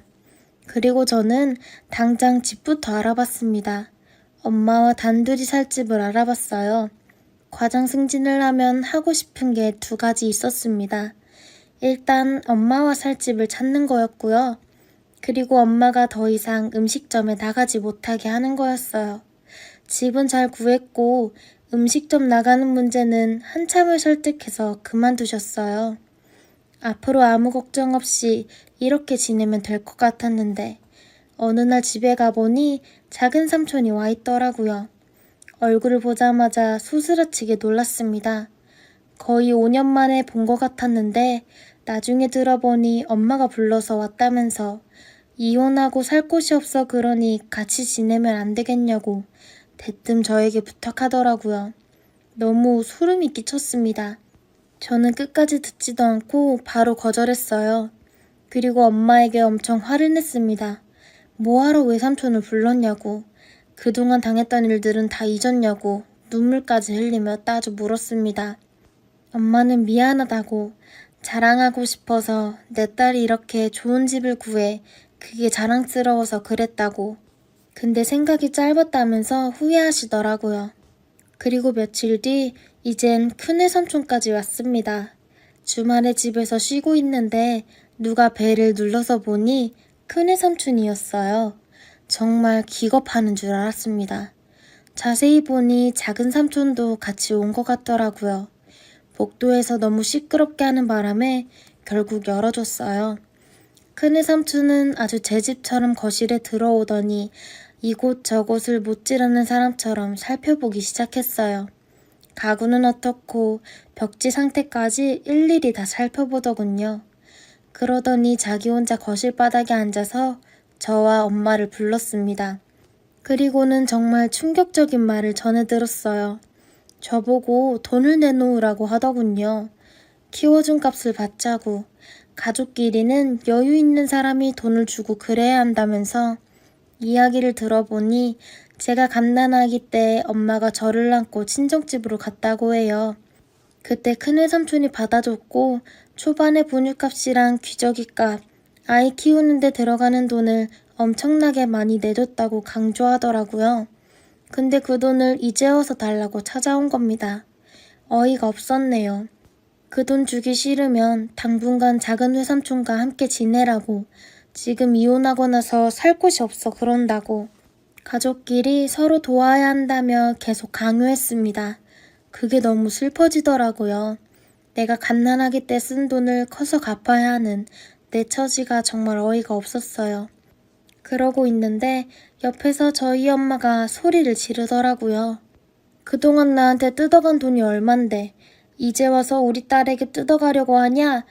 그리고 저는 당장 집부터 알아봤습니다. 엄마와 단둘이 살 집을 알아봤어요. 과장 승진을 하면 하고 싶은 게 2가지 있었습니다. 일단 엄마와 살 집을 찾는 거였고요. 그리고 엄마가 더 이상 음식점에 나가지 못하게 하는 거였어요. 집은 잘 구했고 음식점 나가는 문제는 한참을 설득해서 그만두셨어요. 앞으로 아무 걱정 없이 이렇게 지내면 될 것 같았는데 어느 날 집에 가보니 작은 삼촌이 와 있더라고요. 얼굴을 보자마자 소스라치게 놀랐습니다. 거의 5년 만에 본 것 같았는데 나중에 들어보니 엄마가 불러서 왔다면서 이혼하고 살 곳이 없어 그러니 같이 지내면 안 되겠냐고 대뜸 저에게 부탁하더라고요. 너무 소름이 끼쳤습니다. 저는 끝까지 듣지도 않고 바로 거절했어요. 그리고 엄마에게 엄청 화를 냈습니다. 뭐하러 외삼촌을 불렀냐고, 그동안 당했던 일들은 다 잊었냐고 눈물까지 흘리며 따져 물었습니다. 엄마는 미안하다고, 자랑하고 싶어서 내 딸이 이렇게 좋은 집을 구해 그게 자랑스러워서 그랬다고. 근데 생각이 짧았다면서 후회하시더라고요. 그리고 며칠 뒤 이젠 큰애 삼촌까지 왔습니다. 주말에 집에서 쉬고 있는데 누가 배를 눌러서 보니 큰애 삼촌이었어요. 정말 기겁하는 줄 알았습니다. 자세히 보니 작은 삼촌도 같이 온 것 같더라고요. 복도에서 너무 시끄럽게 하는 바람에 결국 열어줬어요. 큰애 삼촌은 아주 제 집처럼 거실에 들어오더니 이곳저곳을 못지르는 사람처럼 살펴보기 시작했어요. 가구는 어떻고 벽지 상태까지 일일이 다 살펴보더군요. 그러더니 자기 혼자 거실 바닥에 앉아서 저와 엄마를 불렀습니다. 그리고는 정말 충격적인 말을 전해 들었어요. 저보고 돈을 내놓으라고 하더군요. 키워준 값을 받자고. 가족끼리는 여유 있는 사람이 돈을 주고 그래야 한다면서 이야기를 들어보니 제가 갓난아기 때 엄마가 저를 안고 친정집으로 갔다고 해요. 그때 큰애 삼촌이 받아줬고 초반에 분유값이랑 귀저귀값, 아이 키우는데 들어가는 돈을 엄청나게 많이 내줬다고 강조하더라고요. 근데 그 돈을 이제 와서 달라고 찾아온 겁니다. 어이가 없었네요. 그 돈 주기 싫으면 당분간 작은 외삼촌과 함께 지내라고, 지금 이혼하고 나서 살 곳이 없어 그런다고, 가족끼리 서로 도와야 한다며 계속 강요했습니다. 그게 너무 슬퍼지더라고요. 내가 갓난아기 때 쓴 돈을 커서 갚아야 하는 내 처지가 정말 어이가 없었어요. 그러고 있는데 옆에서 저희 엄마가 소리를 지르더라고요. 그동안 나한테 뜯어간 돈이 얼만데 이제 와서 우리 딸에게 뜯어가려고 하냐?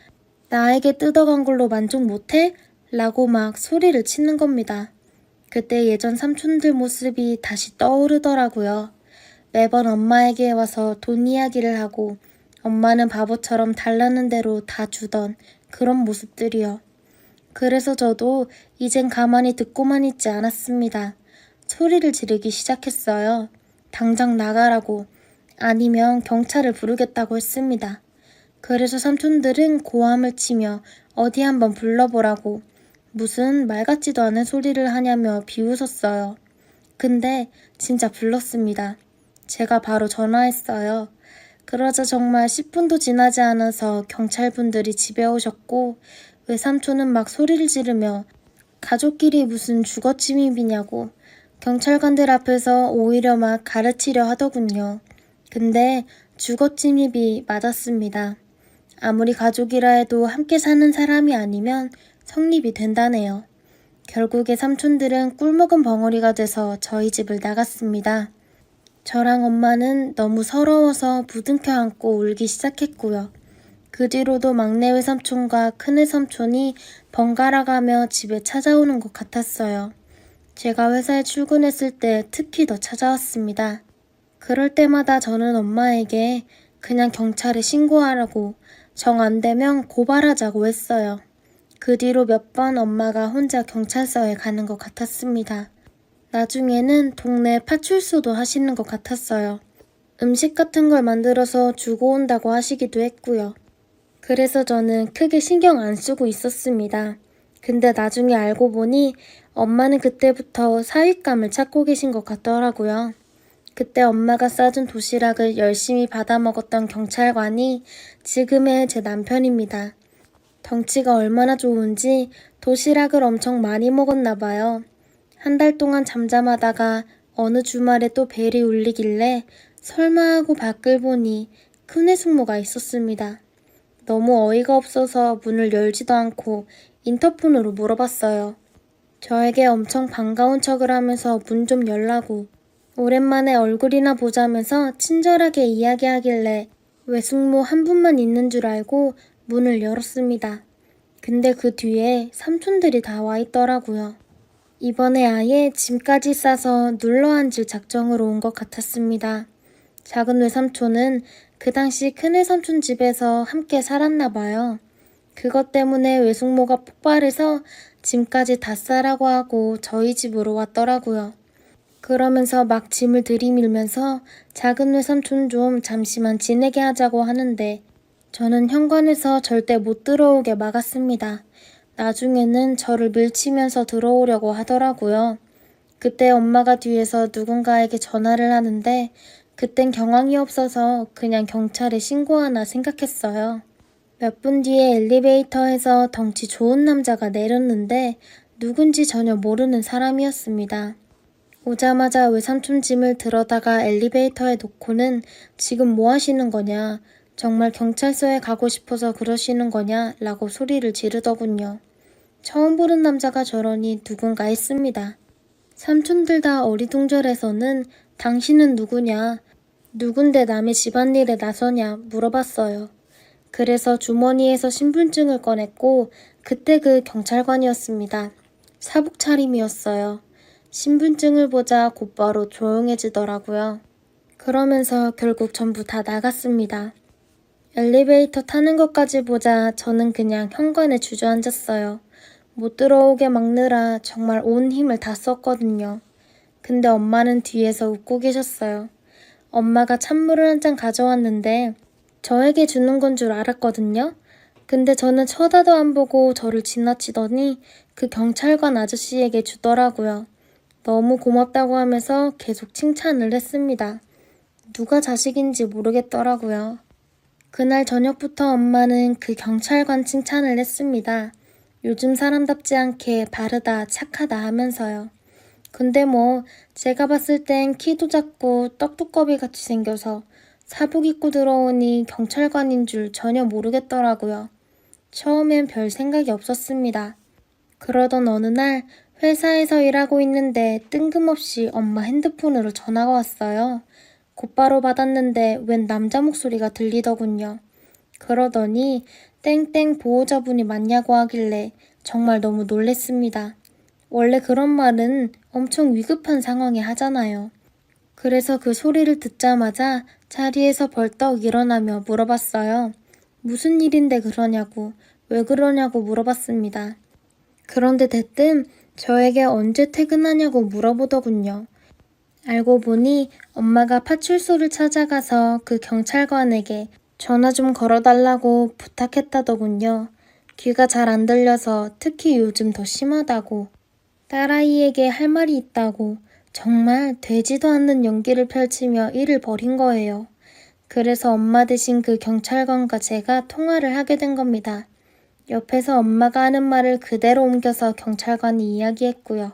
나에게 뜯어간 걸로 만족 못해? 라고 막 소리를 치는 겁니다. 그때 예전 삼촌들 모습이 다시 떠오르더라고요. 매번 엄마에게 와서 돈 이야기를 하고 엄마는 바보처럼 달라는 대로 다 주던 그런 모습들이요. 그래서 저도 이젠 가만히 듣고만 있지 않았습니다. 소리를 지르기 시작했어요. 당장 나가라고, 아니면 경찰을 부르겠다고 했습니다. 그래서 삼촌들은 고함을 치며 어디 한번 불러보라고, 무슨 말 같지도 않은 소리를 하냐며 비웃었어요. 근데 진짜 불렀습니다. 제가 바로 전화했어요. 그러자 정말 10분도 지나지 않아서 경찰분들이 집에 오셨고 외삼촌은 막 소리를 지르며 가족끼리 무슨 주거침입이냐고 경찰관들 앞에서 오히려 막 가르치려 하더군요. 근데 주거침입이 맞았습니다. 아무리 가족이라 해도 함께 사는 사람이 아니면 성립이 된다네요. 결국에 삼촌들은 꿀먹은 벙어리가 돼서 저희 집을 나갔습니다. 저랑 엄마는 너무 서러워서 부둥켜 안고 울기 시작했고요. 그 뒤로도 막내 외삼촌과 큰 외삼촌이 번갈아 가며 집에 찾아오는 것 같았어요. 제가 회사에 출근했을 때 특히 더 찾아왔습니다. 그럴 때마다 저는 엄마에게 그냥 경찰에 신고하라고 정 안 되면 고발하자고 했어요. 그 뒤로 몇 번 엄마가 혼자 경찰서에 가는 것 같았습니다. 나중에는 동네 파출소도 하시는 것 같았어요. 음식 같은 걸 만들어서 주고 온다고 하시기도 했고요. 그래서 저는 크게 신경 안 쓰고 있었습니다. 근데 나중에 알고 보니 엄마는 그때부터 사윗감을 찾고 계신 것 같더라고요. 그때 엄마가 싸준 도시락을 열심히 받아 먹었던 경찰관이 지금의 제 남편입니다. 덩치가 얼마나 좋은지 도시락을 엄청 많이 먹었나 봐요. 한 달 동안 잠잠하다가 어느 주말에 또 벨이 울리길래 설마 하고 밖을 보니 큰애 숙모가 있었습니다. 너무 어이가 없어서 문을 열지도 않고 인터폰으로 물어봤어요. 저에게 엄청 반가운 척을 하면서 문 좀 열라고 오랜만에 얼굴이나 보자면서 친절하게 이야기하길래 외숙모 한 분만 있는 줄 알고 문을 열었습니다. 근데 그 뒤에 삼촌들이 다 와 있더라고요. 이번에 아예 짐까지 싸서 눌러앉을 작정으로 온 것 같았습니다. 작은 외삼촌은 그 당시 큰 외삼촌 집에서 함께 살았나 봐요. 그것 때문에 외숙모가 폭발해서 짐까지 다 싸라고 하고 저희 집으로 왔더라고요. 그러면서 막 짐을 들이밀면서 작은 외삼촌 좀 잠시만 지내게 하자고 하는데 저는 현관에서 절대 못 들어오게 막았습니다. 나중에는 저를 밀치면서 들어오려고 하더라고요. 그때 엄마가 뒤에서 누군가에게 전화를 하는데 그땐 경황이 없어서 그냥 경찰에 신고하나 생각했어요. 몇 분 뒤에 엘리베이터에서 덩치 좋은 남자가 내렸는데 누군지 전혀 모르는 사람이었습니다. 오자마자 외삼촌 짐을 들어다가 엘리베이터에 놓고는 지금 뭐 하시는 거냐, 정말 경찰서에 가고 싶어서 그러시는 거냐 라고 소리를 지르더군요. 처음 보는 남자가 저러니 누군가 했습니다. 삼촌들 다 어리둥절해서는 당신은 누구냐, 누군데 남의 집안일에 나서냐 물어봤어요. 그래서 주머니에서 신분증을 꺼냈고 그때 그 경찰관이었습니다. 사복 차림이었어요. 신분증을 보자 곧바로 조용해지더라고요. 그러면서 결국 전부 다 나갔습니다. 엘리베이터 타는 것까지 보자 저는 그냥 현관에 주저앉았어요. 못 들어오게 막느라 정말 온 힘을 다 썼거든요. 근데 엄마는 뒤에서 웃고 계셨어요. 엄마가 찬물을 한 잔 가져왔는데 저에게 주는 건 줄 알았거든요. 근데 저는 쳐다도 안 보고 저를 지나치더니 그 경찰관 아저씨에게 주더라고요. 너무 고맙다고 하면서 계속 칭찬을 했습니다. 누가 자식인지 모르겠더라고요. 그날 저녁부터 엄마는 그 경찰관 칭찬을 했습니다. 요즘 사람답지 않게 바르다, 착하다 하면서요. 근데 뭐 제가 봤을 땐 키도 작고 떡두꺼비 같이 생겨서 사복 입고 들어오니 경찰관인 줄 전혀 모르겠더라고요. 처음엔 별 생각이 없었습니다. 그러던 어느 날 회사에서 일하고 있는데 뜬금없이 엄마 핸드폰으로 전화가 왔어요. 곧바로 받았는데 웬 남자 목소리가 들리더군요. 그러더니 땡땡 보호자분이 맞냐고 하길래 정말 너무 놀랬습니다. 원래 그런 말은 엄청 위급한 상황에 하잖아요. 그래서 그 소리를 듣자마자 자리에서 벌떡 일어나며 물어봤어요. 무슨 일인데 그러냐고, 왜 그러냐고 물어봤습니다. 그런데 대뜸 저에게 언제 퇴근하냐고 물어보더군요. 알고 보니 엄마가 파출소를 찾아가서 그 경찰관에게 전화 좀 걸어달라고 부탁했다더군요. 귀가 잘 안 들려서 특히 요즘 더 심하다고, 딸아이에게 할 말이 있다고 정말 되지도 않는 연기를 펼치며 일을 벌인 거예요. 그래서 엄마 대신 그 경찰관과 제가 통화를 하게 된 겁니다. 옆에서 엄마가 하는 말을 그대로 옮겨서 경찰관이 이야기했고요.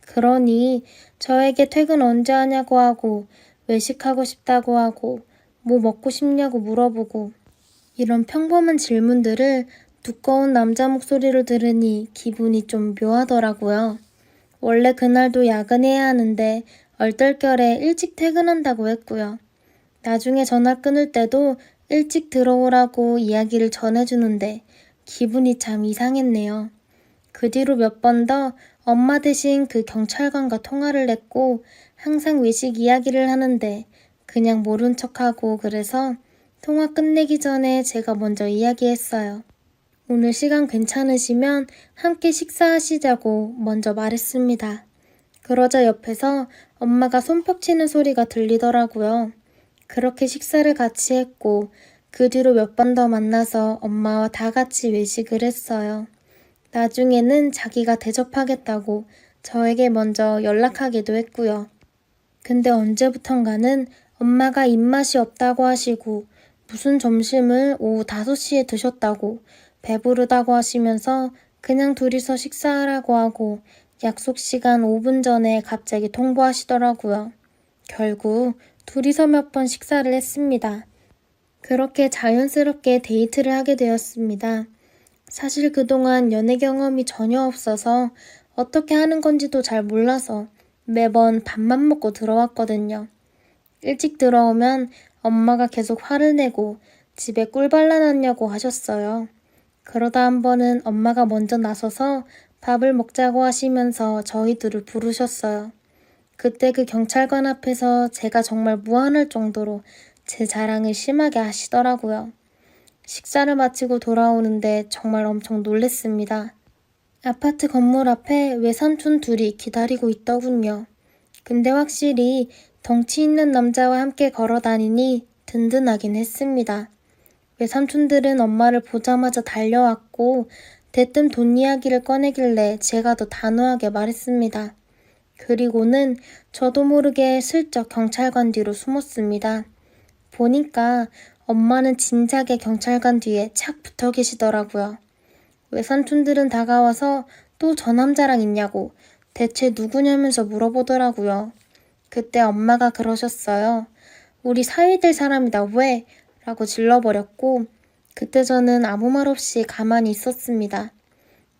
그러니 저에게 퇴근 언제 하냐고 하고 외식하고 싶다고 하고 뭐 먹고 싶냐고 물어보고 이런 평범한 질문들을 두꺼운 남자 목소리로 들으니 기분이 좀 묘하더라고요. 원래 그날도 야근해야 하는데 얼떨결에 일찍 퇴근한다고 했고요. 나중에 전화 끊을 때도 일찍 들어오라고 이야기를 전해주는데 기분이 참 이상했네요. 그 뒤로 몇 번 더 엄마 대신 그 경찰관과 통화를 했고 항상 외식 이야기를 하는데 그냥 모른 척하고 그래서 통화 끝내기 전에 제가 먼저 이야기했어요. 오늘 시간 괜찮으시면 함께 식사하시자고 먼저 말했습니다. 그러자 옆에서 엄마가 손뼉치는 소리가 들리더라고요. 그렇게 식사를 같이 했고 그 뒤로 몇 번 더 만나서 엄마와 다 같이 외식을 했어요. 나중에는 자기가 대접하겠다고 저에게 먼저 연락하기도 했고요. 근데 언제부턴가는 엄마가 입맛이 없다고 하시고 무슨 점심을 오후 5시에 드셨다고 배부르다고 하시면서 그냥 둘이서 식사하라고 하고 약속 시간 5분 전에 갑자기 통보하시더라고요. 결국 둘이서 몇 번 식사를 했습니다. 그렇게 자연스럽게 데이트를 하게 되었습니다. 사실 그동안 연애 경험이 전혀 없어서 어떻게 하는 건지도 잘 몰라서 매번 밥만 먹고 들어왔거든요. 일찍 들어오면 엄마가 계속 화를 내고 집에 꿀 발라놨냐고 하셨어요. 그러다 한 번은 엄마가 먼저 나서서 밥을 먹자고 하시면서 저희들을 부르셨어요. 그때 그 경찰관 앞에서 제가 정말 무안할 정도로 제 자랑을 심하게 하시더라고요. 식사를 마치고 돌아오는데 정말 엄청 놀랬습니다. 아파트 건물 앞에 외삼촌 둘이 기다리고 있더군요. 근데 확실히 덩치 있는 남자와 함께 걸어 다니니 든든하긴 했습니다. 외삼촌들은 엄마를 보자마자 달려왔고 대뜸 돈 이야기를 꺼내길래 제가 더 단호하게 말했습니다. 그리고는 저도 모르게 슬쩍 경찰관 뒤로 숨었습니다. 보니까 엄마는 진작에 경찰관 뒤에 착 붙어 계시더라고요. 외삼촌들은 다가와서 또 저 남자랑 있냐고 대체 누구냐면서 물어보더라고요. 그때 엄마가 그러셨어요. 우리 사위 될 사람이다 왜? 라고 질러버렸고 그때 저는 아무 말 없이 가만히 있었습니다.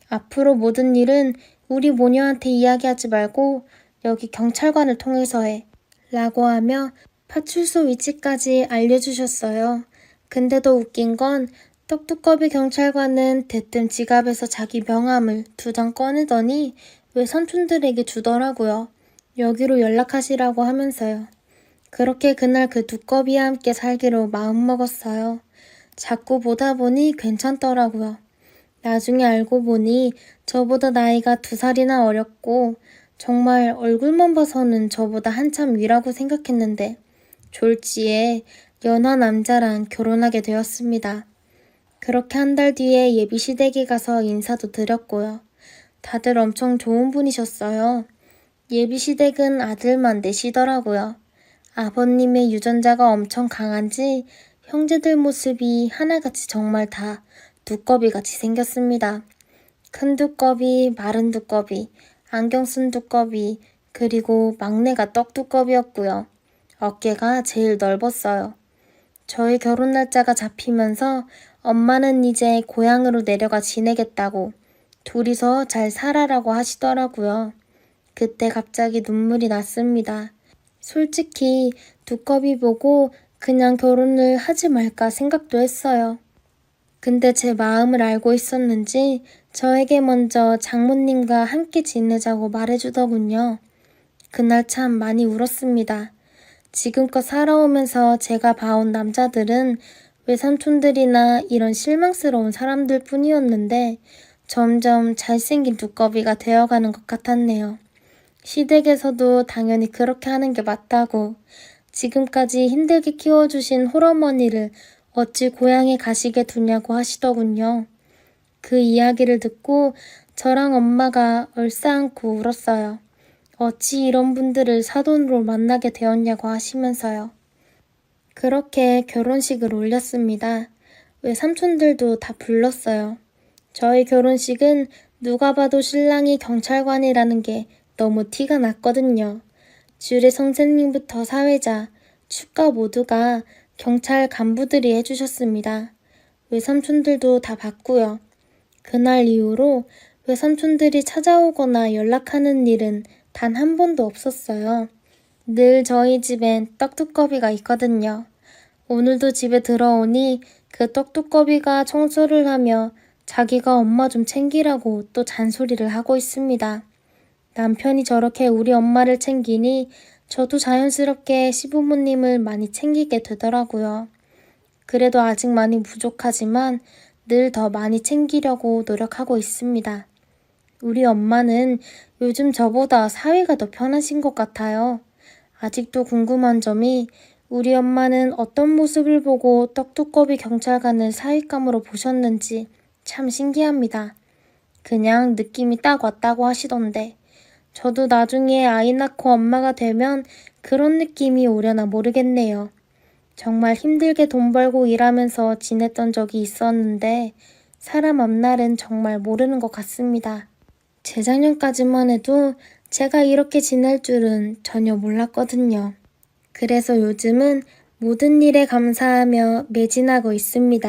앞으로 모든 일은 우리 모녀한테 이야기하지 말고 여기 경찰관을 통해서 해. 라고 하며 파출소 위치까지 알려주셨어요. 근데 더 웃긴 건 떡두꺼비 경찰관은 대뜸 지갑에서 자기 명함을 2장 꺼내더니 외삼촌들에게 주더라고요. 여기로 연락하시라고 하면서요. 그렇게 그날 그 두꺼비와 함께 살기로 마음먹었어요. 자꾸 보다 보니 괜찮더라고요. 나중에 알고 보니 저보다 나이가 2살이나 어렸고 정말 얼굴만 봐서는 저보다 한참 위라고 생각했는데 졸지에 연하 남자랑 결혼하게 되었습니다. 그렇게 한 달 뒤에 예비 시댁에 가서 인사도 드렸고요. 다들 엄청 좋은 분이셨어요. 예비 시댁은 아들만 넷이더라고요. 아버님의 유전자가 엄청 강한지 형제들 모습이 하나같이 정말 다 두꺼비같이 생겼습니다. 큰 두꺼비, 마른 두꺼비, 안경 쓴 두꺼비, 그리고 막내가 떡두꺼비였고요. 어깨가 제일 넓었어요. 저희 결혼 날짜가 잡히면서 엄마는 이제 고향으로 내려가 지내겠다고 둘이서 잘 살아라고 하시더라고요. 그때 갑자기 눈물이 났습니다. 솔직히 두꺼비 보고 그냥 결혼을 하지 말까 생각도 했어요. 근데 제 마음을 알고 있었는지 저에게 먼저 장모님과 함께 지내자고 말해주더군요. 그날 참 많이 울었습니다. 지금껏 살아오면서 제가 봐온 남자들은 외삼촌들이나 이런 실망스러운 사람들 뿐이었는데 점점 잘생긴 두꺼비가 되어가는 것 같았네요. 시댁에서도 당연히 그렇게 하는 게 맞다고 지금까지 힘들게 키워주신 홀어머니를 어찌 고향에 가시게 두냐고 하시더군요. 그 이야기를 듣고 저랑 엄마가 얼싸안고 울었어요. 어찌 이런 분들을 사돈으로 만나게 되었냐고 하시면서요. 그렇게 결혼식을 올렸습니다. 외삼촌들도 다 불렀어요. 저희 결혼식은 누가 봐도 신랑이 경찰관이라는 게 너무 티가 났거든요. 주례 선생님부터 사회자, 축가 모두가 경찰 간부들이 해주셨습니다. 외삼촌들도 다 봤고요. 그날 이후로 외삼촌들이 찾아오거나 연락하는 일은 단 한 번도 없었어요. 늘 저희 집엔 떡두꺼비가 있거든요. 오늘도 집에 들어오니 그 떡두꺼비가 청소를 하며 자기가 엄마 좀 챙기라고 또 잔소리를 하고 있습니다. 남편이 저렇게 우리 엄마를 챙기니 저도 자연스럽게 시부모님을 많이 챙기게 되더라고요. 그래도 아직 많이 부족하지만 늘 더 많이 챙기려고 노력하고 있습니다. 우리 엄마는 요즘 저보다 사위가 더 편하신 것 같아요. 아직도 궁금한 점이 우리 엄마는 어떤 모습을 보고 떡두꺼비 경찰관을 사윗감으로 보셨는지 참 신기합니다. 그냥 느낌이 딱 왔다고 하시던데 저도 나중에 아이 낳고 엄마가 되면 그런 느낌이 오려나 모르겠네요. 정말 힘들게 돈 벌고 일하면서 지냈던 적이 있었는데 사람 앞날은 정말 모르는 것 같습니다. 재작년까지만 해도 제가 이렇게 지낼 줄은 전혀 몰랐거든요. 그래서 요즘은 모든 일에 감사하며 매진하고 있습니다.